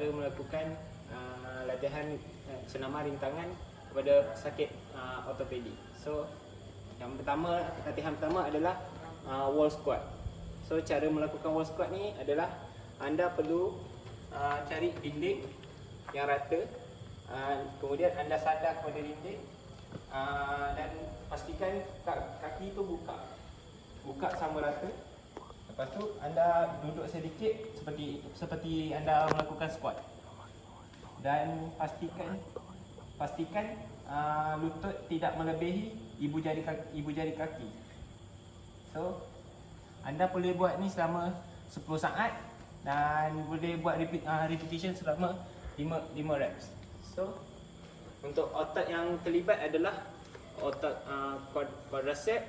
cara melakukan latihan senaman rintangan kepada pesakit ortopedi. So yang pertama, latihan pertama adalah wall squat. So cara melakukan wall squat ni adalah anda perlu cari dinding yang rata, kemudian anda sandar kepada dinding dan pastikan kaki itu buka sama rata. Lepas tu anda duduk sedikit seperti anda melakukan squat. Dan pastikan lutut tidak melebihi ibu jari kaki. So anda boleh buat ni selama 10 saat dan boleh buat repetition selama 5 reps. So untuk otot yang terlibat adalah otot quadricep,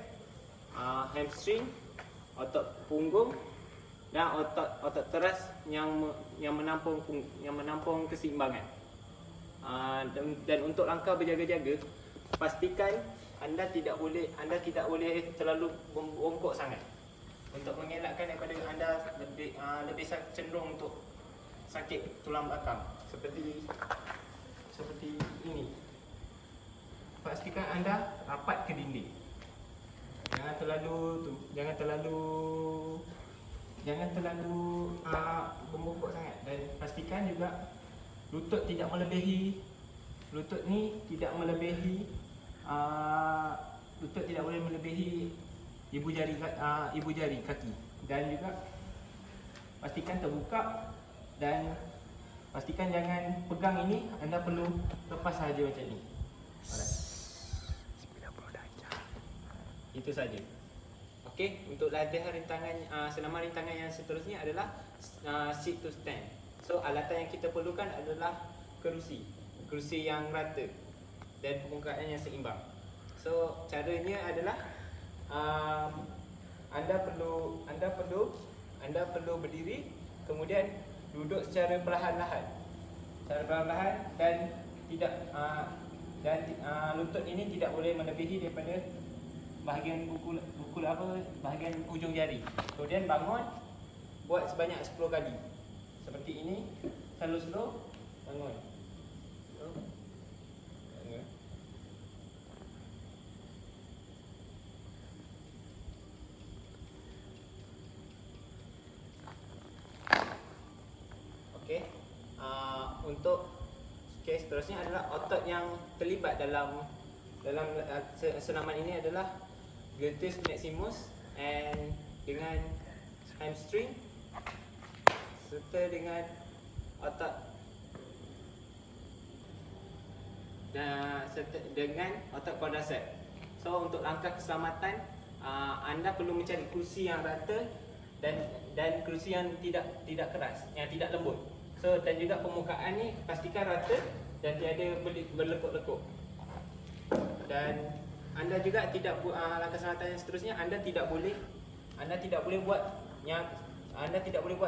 hamstring, otot punggung dan otot teras yang menampung keseimbangan. Dan untuk langkah berjaga-jaga, pastikan anda tidak boleh terlalu bongkok sangat untuk mengelakkan daripada anda lebih cenderung untuk sakit tulang belakang seperti ini. Pastikan anda rapat ke dinding. Jangan terlalu membongkok sangat, dan pastikan juga lutut tidak melebihi ibu jari kaki, dan juga pastikan terbuka, dan pastikan jangan pegang ini, anda perlu lepas saja macam ni. Alright. Itu saja. Okey, untuk latihan senaman rintangan yang seterusnya adalah sit to stand. So alatan yang kita perlukan adalah kerusi yang rata dan permukaan yang seimbang. So caranya adalah anda perlu berdiri, kemudian duduk secara perlahan-lahan dan lutut ini tidak boleh melebihi daripada bahagian bahagian ujung jari. Kemudian bangun, buat sebanyak 10 kali. Seperti ini, slow bangun. Okey. Untuk kes seterusnya adalah otot yang terlibat dalam senaman ini adalah gluteus maximus and dengan hamstring serta dengan otot quadricep. So untuk langkah keselamatan, anda perlu mencari kerusi yang rata dan kerusi yang tidak keras, yang tidak lembut. So dan juga permukaan ni pastikan rata dan tiada berlekuk-lekuk. Dan anda juga langkah keselamatan yang seterusnya, anda tidak boleh buat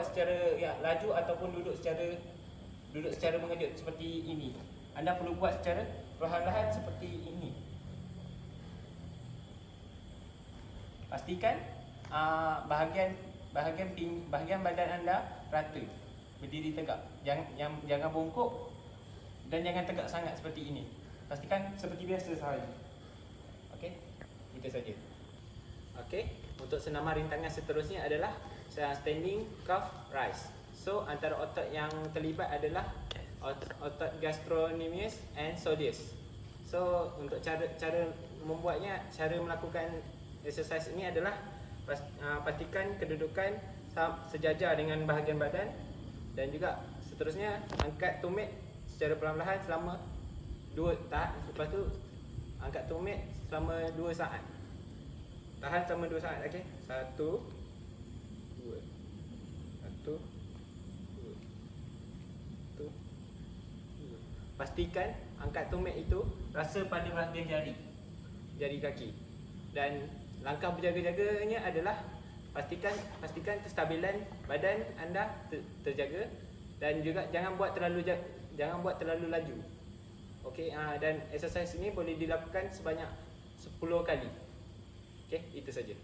secara laju ataupun duduk secara mengejut seperti ini. Anda perlu buat secara perlahan-lahan seperti ini. Pastikan bahagian badan anda rata, berdiri tegak. Jangan bongkok dan jangan tegak sangat seperti ini. Pastikan seperti biasa sahaja. Okey, itu saja. Okey, untuk senaman rintangan seterusnya adalah standing calf rise. So antara otot yang terlibat adalah otot gastrocnemius and soleus. So untuk cara membuatnya, cara melakukan exercise ini adalah pastikan kedudukan sejajar dengan bahagian badan, dan juga seterusnya angkat tumit secara perlahan-lahan selama 2 tahap. Lepas tu angkat tumit selama 2 saat. Tahan selama 2 saat, okey? 1 2 1 2 1 2. Pastikan angkat tumit itu rasa pada bahagian jari kaki. Dan langkah berjaga-jaganya adalah pastikan kestabilan badan anda terjaga, dan juga jangan buat terlalu laju. Okey, dan exercise ini boleh dilakukan sebanyak 10 kali. Okey, itu saja.